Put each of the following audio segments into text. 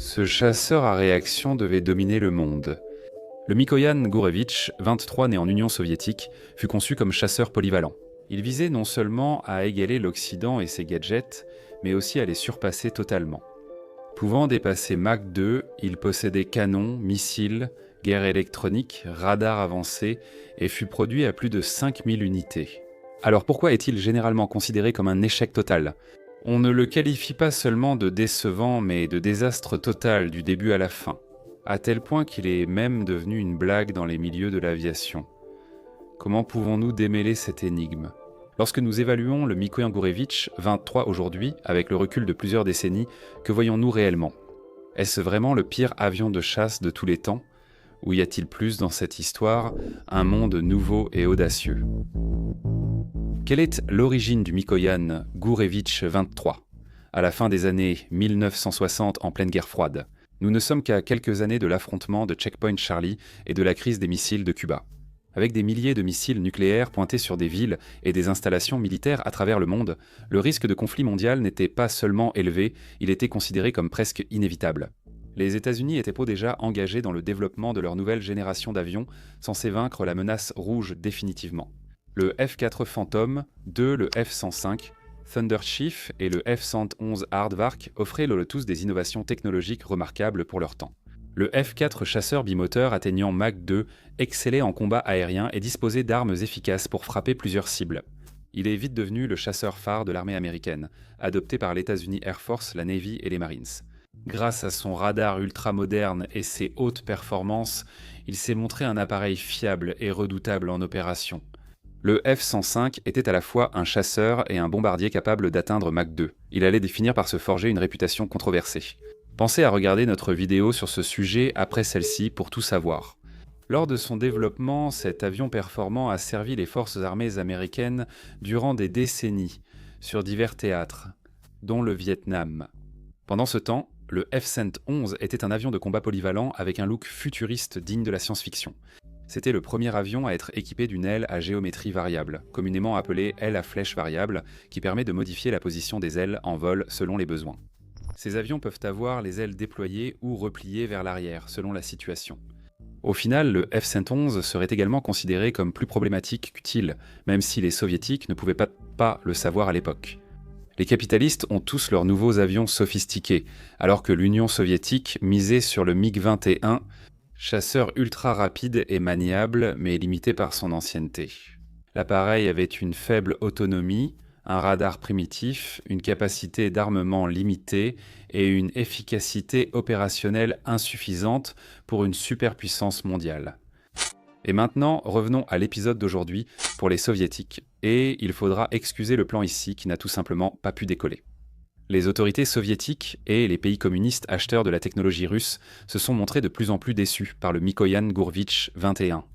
Ce chasseur à réaction devait dominer le monde. Le Mikoyan Gourevitch, 23 né en Union soviétique, fut conçu comme chasseur polyvalent. Il visait non seulement à égaler l'Occident et ses gadgets, mais aussi à les surpasser totalement. Pouvant dépasser Mach 2, il possédait canons, missiles, guerre électronique, radars avancés et fut produit à plus de 5000 unités. Alors pourquoi est-il généralement considéré comme un échec total ? On ne le qualifie pas seulement de décevant, mais de désastre total du début à la fin, à tel point qu'il est même devenu une blague dans les milieux de l'aviation. Comment pouvons-nous démêler cette énigme ? Lorsque nous évaluons le Mikoyan Gourevitch, 23 aujourd'hui, avec le recul de plusieurs décennies, que voyons-nous réellement ? Est-ce vraiment le pire avion de chasse de tous les temps ? Ou y a-t-il plus dans cette histoire, un monde nouveau et audacieux ? Quelle est l'origine du Mikoyan Gourevitch 23 ? À la fin des années 1960, en pleine guerre froide, nous ne sommes qu'à quelques années de l'affrontement de Checkpoint Charlie et de la crise des missiles de Cuba. Avec des milliers de missiles nucléaires pointés sur des villes et des installations militaires à travers le monde, le risque de conflit mondial n'était pas seulement élevé, il était considéré comme presque inévitable. Les États-Unis étaient déjà engagés dans le développement de leur nouvelle génération d'avions, censés vaincre la menace rouge définitivement. Le F-4 Phantom, le F-105, Thunder Chief et le F-111 Aardvark offraient tous des innovations technologiques remarquables pour leur temps. Le F-4 chasseur bimoteur atteignant Mach 2 excellait en combat aérien et disposait d'armes efficaces pour frapper plusieurs cibles. Il est vite devenu le chasseur phare de l'armée américaine, adopté par l'États-Unis Air Force, la Navy et les Marines. Grâce à son radar ultramoderne et ses hautes performances, il s'est montré un appareil fiable et redoutable en opération. Le F-105 était à la fois un chasseur et un bombardier capable d'atteindre Mach 2. Il allait finir par se forger une réputation controversée. Pensez à regarder notre vidéo sur ce sujet après celle-ci pour tout savoir. Lors de son développement, cet avion performant a servi les forces armées américaines durant des décennies, sur divers théâtres, dont le Vietnam. Pendant ce temps, le F-111 était un avion de combat polyvalent avec un look futuriste digne de la science-fiction. C'était le premier avion à être équipé d'une aile à géométrie variable, communément appelée aile à flèche variable, qui permet de modifier la position des ailes en vol selon les besoins. Ces avions peuvent avoir les ailes déployées ou repliées vers l'arrière, selon la situation. Au final, le F-111 serait également considéré comme plus problématique qu'utile, même si les soviétiques ne pouvaient pas le savoir à l'époque. Les capitalistes ont tous leurs nouveaux avions sophistiqués, alors que l'Union soviétique misait sur le MiG-21, chasseur ultra rapide et maniable, mais limité par son ancienneté. L'appareil avait une faible autonomie, un radar primitif, une capacité d'armement limitée et une efficacité opérationnelle insuffisante pour une superpuissance mondiale. Et maintenant, revenons à l'épisode d'aujourd'hui pour les soviétiques, et il faudra excuser le plan ici qui n'a tout simplement pas pu décoller. Les autorités soviétiques et les pays communistes acheteurs de la technologie russe se sont montrés de plus en plus déçus par le Mikoyan Gourevitch 21.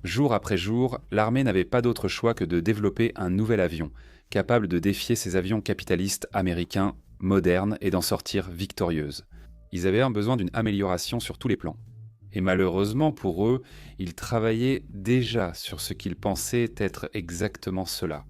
Jour après jour, l'armée n'avait pas d'autre choix que de développer un nouvel avion, capable de défier ces avions capitalistes américains modernes et d'en sortir victorieuse. Ils avaient besoin d'une amélioration sur tous les plans. Et malheureusement pour eux, ils travaillaient déjà sur ce qu'ils pensaient être exactement cela.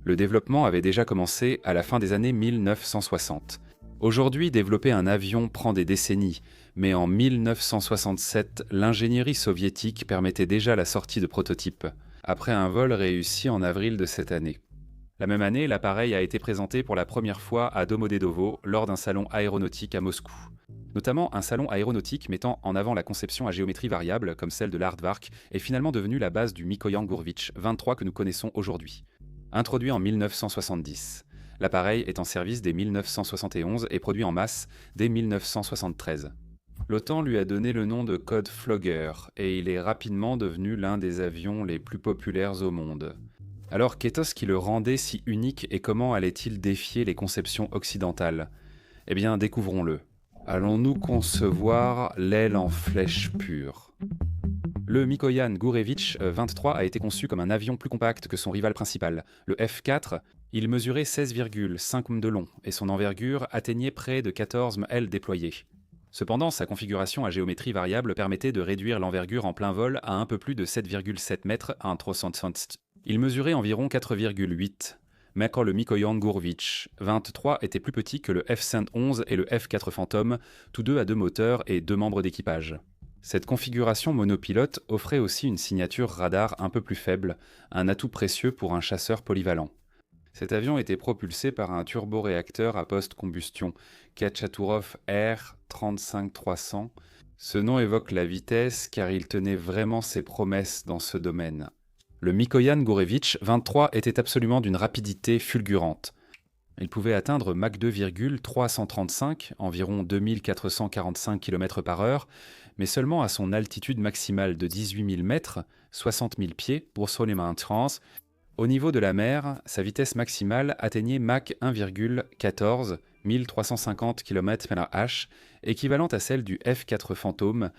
Le développement avait déjà commencé à la fin des années 1960. Aujourd'hui, développer un avion prend des décennies, mais en 1967, l'ingénierie soviétique permettait déjà la sortie de prototypes, après un vol réussi en avril de cette année. La même année, l'appareil a été présenté pour la première fois à Domodedovo lors d'un salon aéronautique à Moscou. Notamment un salon aéronautique mettant en avant la conception à géométrie variable, comme celle de l'Aardvark, est finalement devenu la base du Mikoyan Gourevitch 23 que nous connaissons aujourd'hui. Introduit en 1970, l'appareil est en service dès 1971 et produit en masse dès 1973. L'OTAN lui a donné le nom de code Flogger et il est rapidement devenu l'un des avions les plus populaires au monde. Alors qu'est-ce qui le rendait si unique et comment allait-il défier les conceptions occidentales ? Eh bien, découvrons-le. Allons-nous concevoir l'aile en flèche pure ? Le Mikoyan Gourevitch 23 a été conçu comme un avion plus compact que son rival principal, le F-4. Il mesurait 16,5 m de long et son envergure atteignait près de 14 ailes déployées. Cependant, sa configuration à géométrie variable permettait de réduire l'envergure en plein vol à un peu plus de 7,7 mètres à un 360. Il mesurait environ 4,8 mais quand le Mikoyan Gurevich 23 était plus petit que le F-111 et le F-4 Phantom, tous deux à 2 moteurs et 2 membres d'équipage. Cette configuration monopilote offrait aussi une signature radar un peu plus faible, un atout précieux pour un chasseur polyvalent. Cet avion était propulsé par un turboréacteur à post-combustion, Khatchaturov R-35300. Ce nom évoque la vitesse car il tenait vraiment ses promesses dans ce domaine. Le Mikoyan Gurevich 23 était absolument d'une rapidité fulgurante. Il pouvait atteindre Mach 2,335, environ 2445 km/h, mais seulement à son altitude maximale de 18 000 mètres, 60 000 pieds, pour Trans. Au niveau de la mer, sa vitesse maximale atteignait Mach 1,14, 1350 km/h, équivalente à celle du F-4 Phantom.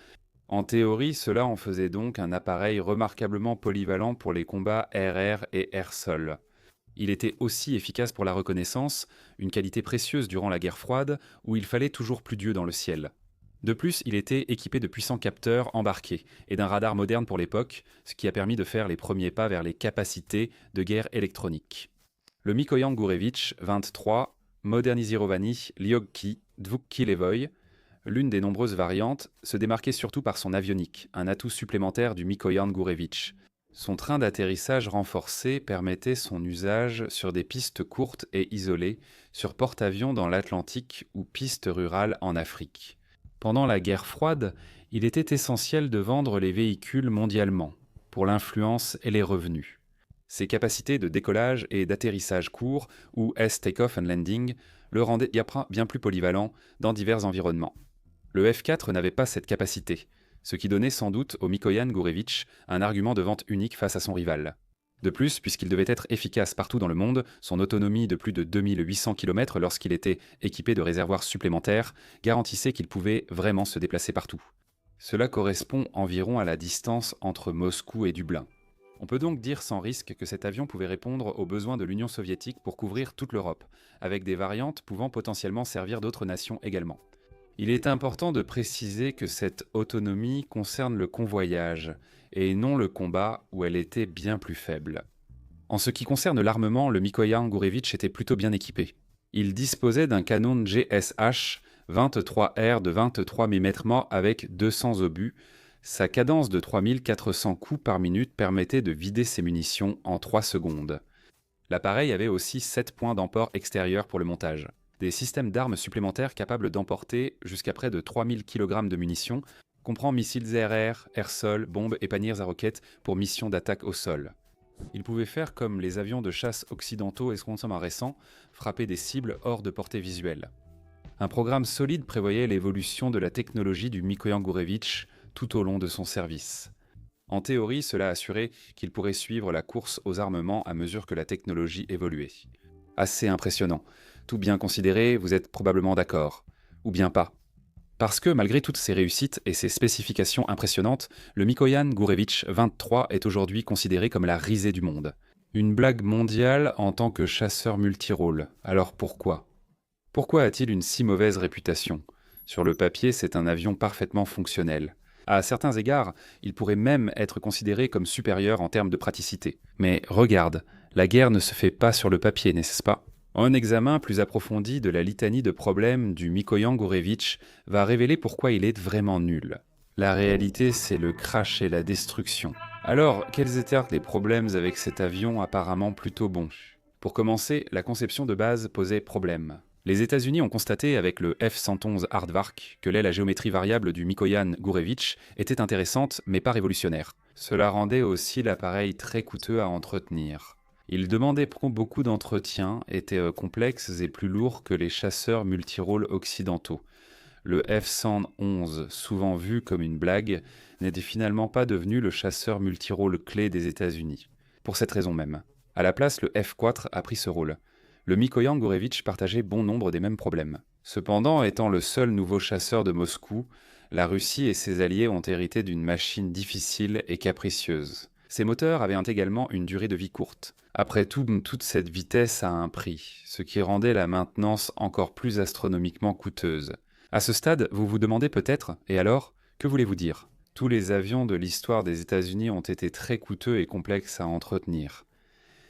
En théorie, cela en faisait donc un appareil remarquablement polyvalent pour les combats air-air et air-sol. Il était aussi efficace pour la reconnaissance, une qualité précieuse durant la guerre froide, où il fallait toujours plus d'yeux dans le ciel. De plus, il était équipé de puissants capteurs embarqués et d'un radar moderne pour l'époque, ce qui a permis de faire les premiers pas vers les capacités de guerre électronique. Le Mikoyan Gurevich 23, Modernizirovanny Lyogki Dvukkilevoy, l'une des nombreuses variantes, se démarquait surtout par son avionique, un atout supplémentaire du Mikoyan Gurevich. Son train d'atterrissage renforcé permettait son usage sur des pistes courtes et isolées, sur porte-avions dans l'Atlantique ou pistes rurales en Afrique. Pendant la guerre froide, il était essentiel de vendre les véhicules mondialement, pour l'influence et les revenus. Ses capacités de décollage et d'atterrissage court, ou S-Takeoff and Landing, le rendaient bien plus polyvalent dans divers environnements. Le F-4 n'avait pas cette capacité, ce qui donnait sans doute au Mikoyan Gurevich un argument de vente unique face à son rival. De plus, puisqu'il devait être efficace partout dans le monde, son autonomie de plus de 2800 km lorsqu'il était équipé de réservoirs supplémentaires garantissait qu'il pouvait vraiment se déplacer partout. Cela correspond environ à la distance entre Moscou et Dublin. On peut donc dire sans risque que cet avion pouvait répondre aux besoins de l'Union soviétique pour couvrir toute l'Europe, avec des variantes pouvant potentiellement servir d'autres nations également. Il est important de préciser que cette autonomie concerne le convoyage, et non le combat où elle était bien plus faible. En ce qui concerne l'armement, le Mikoyan Gurevich était plutôt bien équipé. Il disposait d'un canon GSH 23R de 23 mm mort avec 200 obus. Sa cadence de 3400 coups par minute permettait de vider ses munitions en 3 secondes. L'appareil avait aussi 7 points d'emport extérieurs pour le montage. Des systèmes d'armes supplémentaires capables d'emporter jusqu'à près de 3000 kg de munitions, comprend missiles air-air, air-sol, bombes et paniers à roquettes pour missions d'attaque au sol. Il pouvait faire comme les avions de chasse occidentaux et consommateurs récents, frapper des cibles hors de portée visuelle. Un programme solide prévoyait l'évolution de la technologie du Mikoyan Gurevich tout au long de son service. En théorie, cela assurait qu'il pourrait suivre la course aux armements à mesure que la technologie évoluait. Assez impressionnant. Tout bien considéré, vous êtes probablement d'accord. Ou bien pas. Parce que, malgré toutes ses réussites et ses spécifications impressionnantes, le Mikoyan Gurevich 23 est aujourd'hui considéré comme la risée du monde. Une blague mondiale en tant que chasseur multirôle. Alors pourquoi ? Pourquoi a-t-il une si mauvaise réputation ? Sur le papier, c'est un avion parfaitement fonctionnel. À certains égards, il pourrait même être considéré comme supérieur en termes de praticité. Mais regarde, la guerre ne se fait pas sur le papier, n'est-ce pas ? Un examen plus approfondi de la litanie de problèmes du Mikoyan Gurevich va révéler pourquoi il est vraiment nul. La réalité, c'est le crash et la destruction. Alors, quels étaient les problèmes avec cet avion apparemment plutôt bon ? Pour commencer, la conception de base posait problème. Les États-Unis ont constaté avec le F-111 Aardvark que la géométrie variable du Mikoyan Gurevich était intéressante mais pas révolutionnaire. Cela rendait aussi l'appareil très coûteux à entretenir. Il demandait beaucoup d'entretien, était complexe et plus lourd que les chasseurs multirôles occidentaux. Le F-111, souvent vu comme une blague, n'était finalement pas devenu le chasseur multirôle clé des États-Unis. Pour cette raison même. À la place, le F-4 a pris ce rôle. Le Mikoyan Gurevich partageait bon nombre des mêmes problèmes. Cependant, étant le seul nouveau chasseur de Moscou, la Russie et ses alliés ont hérité d'une machine difficile et capricieuse. Ces moteurs avaient également une durée de vie courte. Après tout, toute cette vitesse a un prix, ce qui rendait la maintenance encore plus astronomiquement coûteuse. À ce stade, vous vous demandez peut-être, et alors, que voulez-vous dire ? Tous les avions de l'histoire des États-Unis ont été très coûteux et complexes à entretenir.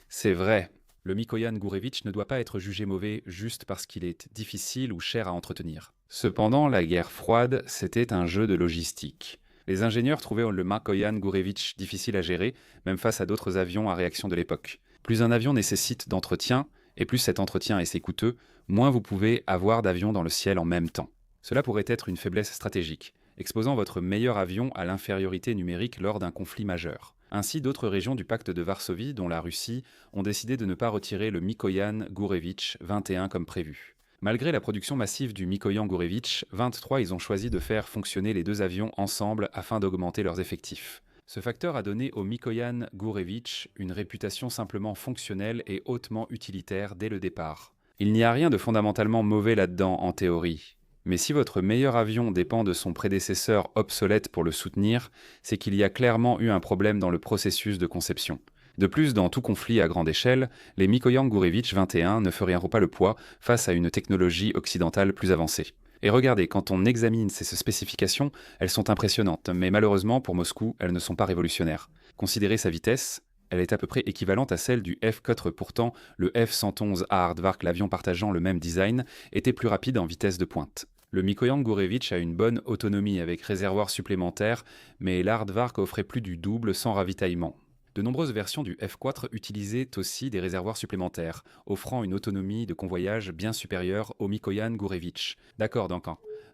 C'est vrai, Le Mikoyan Gurevitch ne doit pas être jugé mauvais juste parce qu'il est difficile ou cher à entretenir. Cependant, la guerre froide, c'était un jeu de logistique. Les ingénieurs trouvaient le Mikoyan Gurevitch difficile à gérer, même face à d'autres avions à réaction de l'époque. Plus un avion nécessite d'entretien, et plus cet entretien est assez coûteux, moins vous pouvez avoir d'avions dans le ciel en même temps. Cela pourrait être une faiblesse stratégique, exposant votre meilleur avion à l'infériorité numérique lors d'un conflit majeur. Ainsi, d'autres régions du pacte de Varsovie, dont la Russie, ont décidé de ne pas retirer le Mikoyan Gurevitch 21 comme prévu. Malgré la production massive du Mikoyan Gurevitch 23, ils ont choisi de faire fonctionner les deux avions ensemble afin d'augmenter leurs effectifs. Ce facteur a donné au Mikoyan Gurevitch une réputation simplement fonctionnelle et hautement utilitaire dès le départ. Il n'y a rien de fondamentalement mauvais là-dedans en théorie. Mais si votre meilleur avion dépend de son prédécesseur obsolète pour le soutenir, c'est qu'il y a clairement eu un problème dans le processus de conception. De plus, dans tout conflit à grande échelle, les Mikoyan Gurevitch 21 ne feraient pas le poids face à une technologie occidentale plus avancée. Et regardez, quand on examine ces spécifications, elles sont impressionnantes, mais malheureusement pour Moscou, elles ne sont pas révolutionnaires. Considérez sa vitesse, elle est à peu près équivalente à celle du F-4, pourtant le F-111 Aardvark, l'avion partageant le même design, était plus rapide en vitesse de pointe. Le Mikoyan Gurevitch a une bonne autonomie avec réservoir supplémentaire, mais l'Aardvark offrait plus du double sans ravitaillement. De nombreuses versions du F-4 utilisaient aussi des réservoirs supplémentaires, offrant une autonomie de convoyage bien supérieure au Mikoyan Gurevitch. D'accord,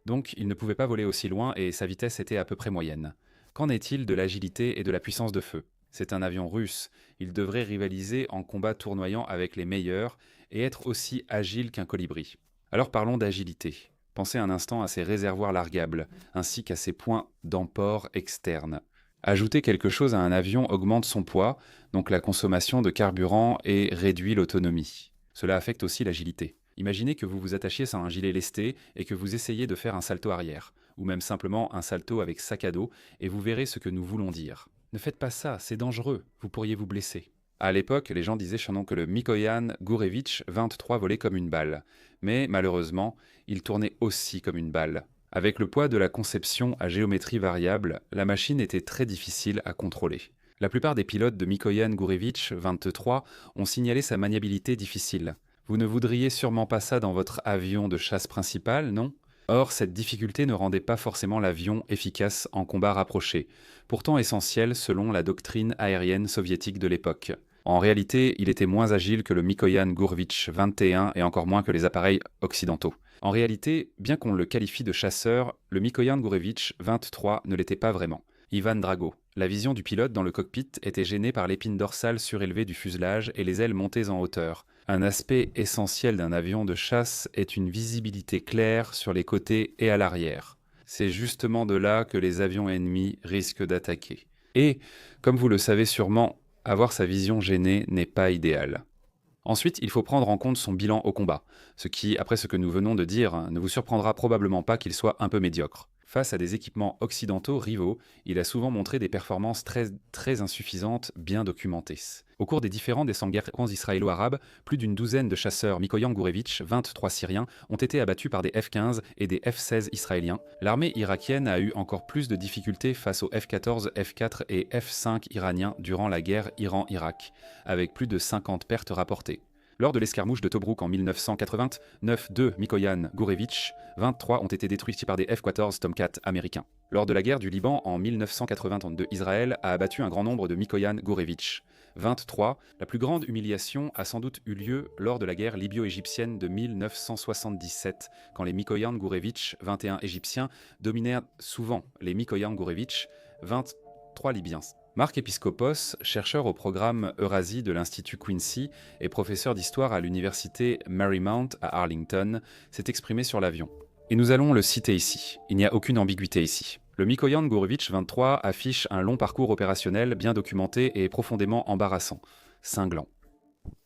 donc il ne pouvait pas voler aussi loin et sa vitesse était à peu près moyenne. Qu'en est-il de l'agilité et de la puissance de feu ? C'est un avion russe, il devrait rivaliser en combat tournoyant avec les meilleurs et être aussi agile qu'un colibri. Alors parlons d'agilité. Pensez un instant à ses réservoirs largables, ainsi qu'à ses points d'emport externes. Ajouter quelque chose à un avion augmente son poids, donc la consommation de carburant et réduit l'autonomie. Cela affecte aussi l'agilité. Imaginez que vous vous attachiez à un gilet lesté et que vous essayez de faire un salto arrière, ou même simplement un salto avec sac à dos, et vous verrez ce que nous voulons dire. Ne faites pas ça, c'est dangereux, vous pourriez vous blesser. À l'époque, les gens disaient chez nous que le Mikoyan Gurevitch 23 volait comme une balle, mais malheureusement, il tournait aussi comme une balle. Avec le poids de la conception à géométrie variable, la machine était très difficile à contrôler. La plupart des pilotes de Mikoyan Gurevitch 23 ont signalé sa maniabilité difficile. Vous ne voudriez sûrement pas ça dans votre avion de chasse principal, non ? Or, cette difficulté ne rendait pas forcément l'avion efficace en combat rapproché, pourtant essentiel selon la doctrine aérienne soviétique de l'époque. En réalité, il était moins agile que le Mikoyan Gurevitch 21 et encore moins que les appareils occidentaux. En réalité, bien qu'on le qualifie de chasseur, le Mikoyan Gurevitch 23 ne l'était pas vraiment. Ivan Drago. La vision du pilote dans le cockpit était gênée par l'épine dorsale surélevée du fuselage et les ailes montées en hauteur. Un aspect essentiel d'un avion de chasse est une visibilité claire sur les côtés et à l'arrière. C'est justement de là que les avions ennemis risquent d'attaquer. Et, comme vous le savez sûrement, avoir sa vision gênée n'est pas idéal. Ensuite, il faut prendre en compte son bilan au combat, ce qui, après ce que nous venons de dire, ne vous surprendra probablement pas qu'il soit un peu médiocre. Face à des équipements occidentaux rivaux, il a souvent montré des performances très insuffisantes, bien documentées. Au cours des différents guerres israélo-arabes, plus d'une douzaine de chasseurs Mikoyan Gurevitch 23 syriens ont été abattus par des F-15 et des F-16 israéliens. L'armée irakienne a eu encore plus de difficultés face aux F-14, F-4 et F-5 iraniens durant la guerre Iran-Irak, avec plus de 50 pertes rapportées. Lors de l'escarmouche de Tobrouk en 1989, deux Mikoyan Gurevitch 23 ont été détruits par des F-14 Tomcat américains. Lors de la guerre du Liban en 1982, Israël a abattu un grand nombre de Mikoyan Gurevitch 23. La plus grande humiliation a sans doute eu lieu lors de la guerre libyo-égyptienne de 1977, quand les Mikoyan Gurevitch 21 égyptiens dominèrent souvent les Mikoyan Gurevitch 23 libyens. Marc Episcopos, chercheur au programme Eurasie de l'Institut Quincy et professeur d'histoire à l'université Marymount à Arlington, s'est exprimé sur l'avion. Et nous allons le citer ici. Il n'y a aucune ambiguïté ici. Le Mikoyan Gurevitch 23 affiche un long parcours opérationnel bien documenté et profondément embarrassant, cinglant.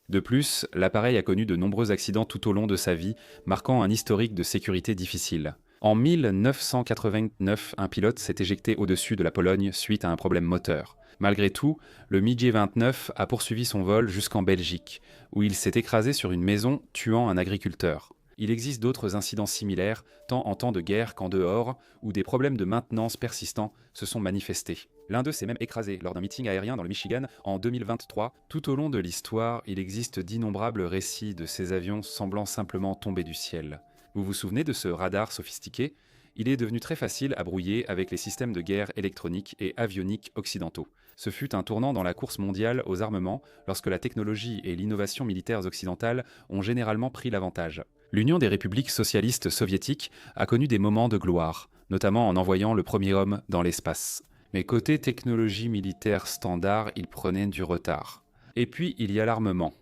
De plus, l'appareil a connu de nombreux accidents tout au long de sa vie, marquant un historique de sécurité difficile. En 1989, un pilote s'est éjecté au-dessus de la Pologne suite à un problème moteur. Malgré tout, le Mi-29 a poursuivi son vol jusqu'en Belgique, où il s'est écrasé sur une maison, tuant un agriculteur. Il existe d'autres incidents similaires, tant en temps de guerre qu'en dehors, où des problèmes de maintenance persistants se sont manifestés. L'un d'eux s'est même écrasé lors d'un meeting aérien dans le Michigan en 2023. Tout au long de l'histoire, il existe d'innombrables récits de ces avions semblant simplement tomber du ciel. Vous vous souvenez de ce radar sophistiqué ? Il est devenu très facile à brouiller avec les systèmes de guerre électroniques et avioniques occidentaux. Ce fut un tournant dans la course mondiale aux armements lorsque la technologie et l'innovation militaires occidentales ont généralement pris l'avantage. L'Union des républiques socialistes soviétiques a connu des moments de gloire, notamment en envoyant le premier homme dans l'espace. Mais côté technologie militaire standard, il prenait du retard. Et puis il y a l'armement,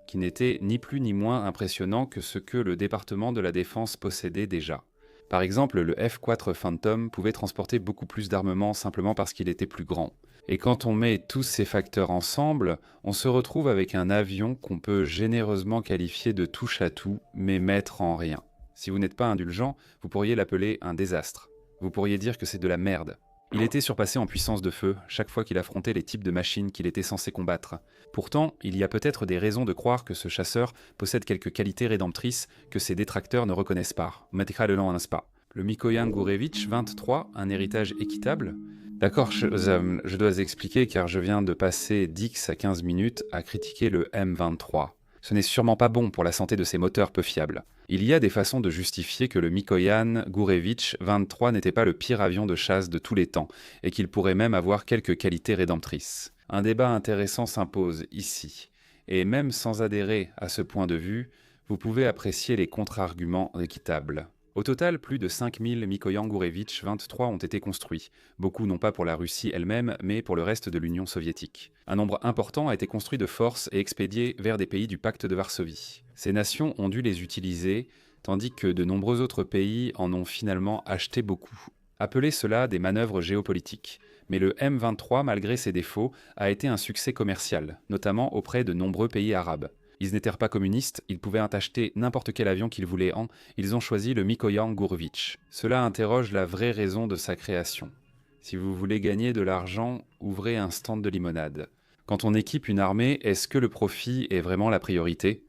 qui n'était ni plus ni moins impressionnant que ce que le département de la Défense possédait déjà. Par exemple, le F-4 Phantom pouvait transporter beaucoup plus d'armement simplement parce qu'il était plus grand. Et quand on met tous ces facteurs ensemble, on se retrouve avec un avion qu'on peut généreusement qualifier de touche-à-tout, mais mettre en rien. Si vous n'êtes pas indulgent, vous pourriez l'appeler un désastre. Vous pourriez dire que c'est de la merde. Il était surpassé en puissance de feu chaque fois qu'il affrontait les types de machines qu'il était censé combattre. Pourtant, il y a peut-être des raisons de croire que ce chasseur possède quelques qualités rédemptrices que ses détracteurs ne reconnaissent pas. N'est-ce pas ? Le Mikoyan Gourevitch 23, un héritage équitable ? D'accord, je dois expliquer car je viens de passer 10 à 15 minutes à critiquer le M23. Ce n'est sûrement pas bon pour la santé de ces moteurs peu fiables. Il y a des façons de justifier que le Mikoyan Gourevitch 23 n'était pas le pire avion de chasse de tous les temps et qu'il pourrait même avoir quelques qualités rédemptrices. Un débat intéressant s'impose ici. Et même sans adhérer à ce point de vue, vous pouvez apprécier les contre-arguments équitables. Au total, plus de 5000 Mikoyan Gourevitch 23 ont été construits, beaucoup non pas pour la Russie elle-même, mais pour le reste de l'Union soviétique. Un nombre important a été construit de force et expédié vers des pays du pacte de Varsovie. Ces nations ont dû les utiliser, tandis que de nombreux autres pays en ont finalement acheté beaucoup. Appelez cela des manœuvres géopolitiques. Mais le M23, malgré ses défauts, a été un succès commercial, notamment auprès de nombreux pays arabes. Ils n'étaient pas communistes, ils pouvaient acheter n'importe quel avion qu'ils voulaient ils ont choisi le Mikoyan Gourevitch. Cela interroge la vraie raison de sa création. Si vous voulez gagner de l'argent, ouvrez un stand de limonade. Quand on équipe une armée, est-ce que le profit est vraiment la priorité ?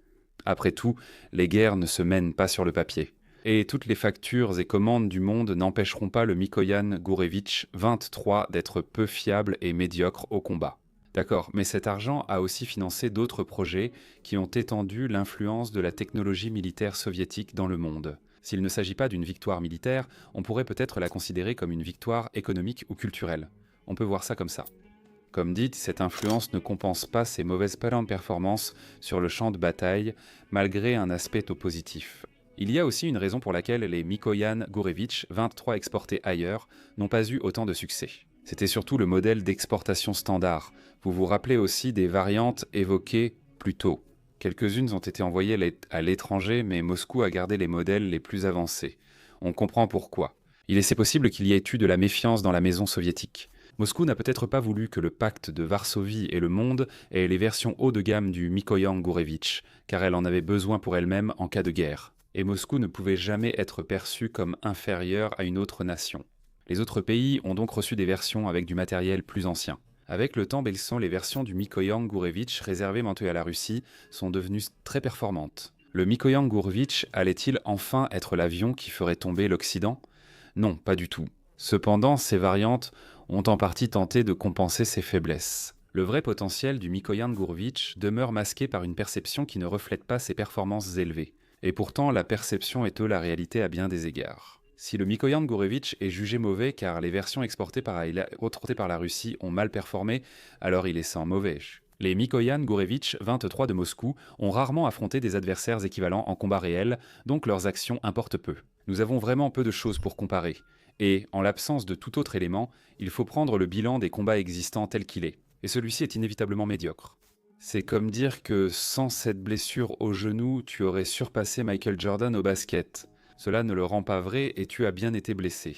Après tout, les guerres ne se mènent pas sur le papier. Et toutes les factures et commandes du monde n'empêcheront pas le Mikoyan Gourevitch 23 d'être peu fiable et médiocre au combat. D'accord, mais cet argent a aussi financé d'autres projets qui ont étendu l'influence de la technologie militaire soviétique dans le monde. S'il ne s'agit pas d'une victoire militaire, on pourrait peut-être la considérer comme une victoire économique ou culturelle. On peut voir ça comme ça. Comme dit, cette influence ne compense pas ses mauvaises performances sur le champ de bataille, malgré un aspect au positif. Il y a aussi une raison pour laquelle les Mikoyan Gourevitch 23 exportés ailleurs n'ont pas eu autant de succès. C'était surtout le modèle d'exportation standard. Vous vous rappelez aussi des variantes évoquées plus tôt. Quelques-unes ont été envoyées à l'étranger, mais Moscou a gardé les modèles les plus avancés. On comprend pourquoi. Il est possible qu'il y ait eu de la méfiance dans la maison soviétique. Moscou n'a peut-être pas voulu que le pacte de Varsovie et le monde aient les versions haut de gamme du Mikoyan Gourevitch, car elle en avait besoin pour elle-même en cas de guerre. Et Moscou ne pouvait jamais être perçu comme inférieur à une autre nation. Les autres pays ont donc reçu des versions avec du matériel plus ancien. Avec le temps, les versions du Mikoyan Gourevitch réservées maintenant à la Russie sont devenues très performantes. Le Mikoyan Gourevitch allait-il enfin être l'avion qui ferait tomber l'Occident ? Non, pas du tout. Cependant, ces variantes ont en partie tenté de compenser ces faiblesses. Le vrai potentiel du Mikoyan Gourevitch demeure masqué par une perception qui ne reflète pas ses performances élevées. Et pourtant, la perception est la réalité à bien des égards. Si le Mikoyan Gourevitch est jugé mauvais car les versions exportées par la Russie ont mal performé, alors il est sans mauvais. Les Mikoyan Gourevitch 23 de Moscou ont rarement affronté des adversaires équivalents en combat réel, donc leurs actions importent peu. Nous avons vraiment peu de choses pour comparer. Et, en l'absence de tout autre élément, il faut prendre le bilan des combats existants tel qu'il est. Et celui-ci est inévitablement médiocre. C'est comme dire que sans cette blessure au genou, tu aurais surpassé Michael Jordan au basket. Cela ne le rend pas vrai et tu as bien été blessé.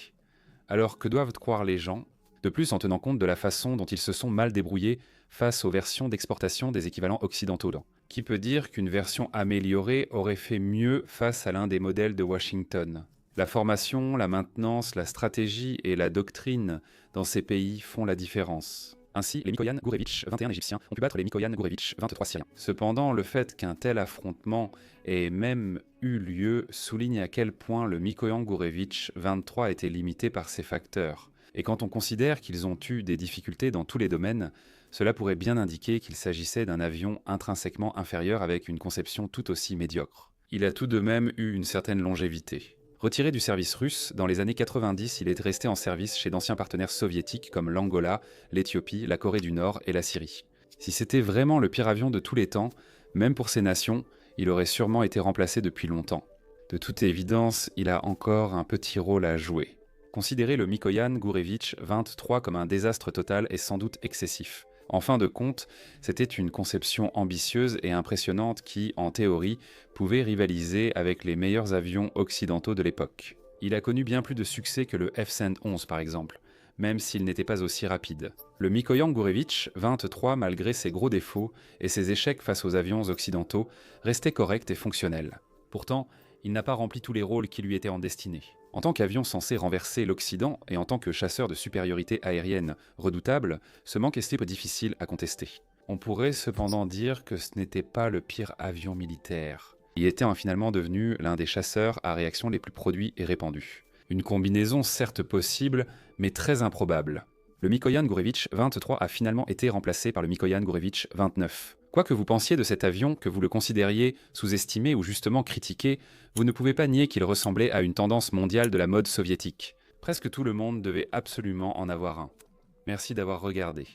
Alors que doivent croire les gens ? De plus, en tenant compte de la façon dont ils se sont mal débrouillés face aux versions d'exportation des équivalents occidentaux. Qui peut dire qu'une version améliorée aurait fait mieux face à l'un des modèles de Washington ? La formation, la maintenance, la stratégie et la doctrine dans ces pays font la différence. Ainsi, les Mikoyan Gourevitch 21 égyptiens ont pu battre les Mikoyan Gourevitch 23 syriens. Cependant, le fait qu'un tel affrontement ait même eu lieu souligne à quel point le Mikoyan Gourevitch 23 était limité par ces facteurs. Et quand on considère qu'ils ont eu des difficultés dans tous les domaines, cela pourrait bien indiquer qu'il s'agissait d'un avion intrinsèquement inférieur avec une conception tout aussi médiocre. Il a tout de même eu une certaine longévité. Retiré du service russe, dans les années 90, il est resté en service chez d'anciens partenaires soviétiques comme l'Angola, l'Éthiopie, la Corée du Nord et la Syrie. Si c'était vraiment le pire avion de tous les temps, même pour ces nations, il aurait sûrement été remplacé depuis longtemps. De toute évidence, il a encore un petit rôle à jouer. Considérer le Mikoyan Gourevitch 23 comme un désastre total est sans doute excessif. En fin de compte, c'était une conception ambitieuse et impressionnante qui, en théorie, pouvait rivaliser avec les meilleurs avions occidentaux de l'époque. Il a connu bien plus de succès que le F-111 par exemple, même s'il n'était pas aussi rapide. Le Mikoyan Gourevitch 23, malgré ses gros défauts et ses échecs face aux avions occidentaux, restait correct et fonctionnel. Pourtant, il n'a pas rempli tous les rôles qui lui étaient en destinée. En tant qu'avion censé renverser l'Occident et en tant que chasseur de supériorité aérienne redoutable, ce manque est peu difficile à contester. On pourrait cependant dire que ce n'était pas le pire avion militaire. Il était finalement devenu l'un des chasseurs à réaction les plus produits et répandus. Une combinaison certes possible, mais très improbable. Le Mikoyan Gourevitch 23 a finalement été remplacé par le Mikoyan Gourevitch 29. Quoi que vous pensiez de cet avion, que vous le considériez sous-estimé ou justement critiqué, vous ne pouvez pas nier qu'il ressemblait à une tendance mondiale de la mode soviétique. Presque tout le monde devait absolument en avoir un. Merci d'avoir regardé.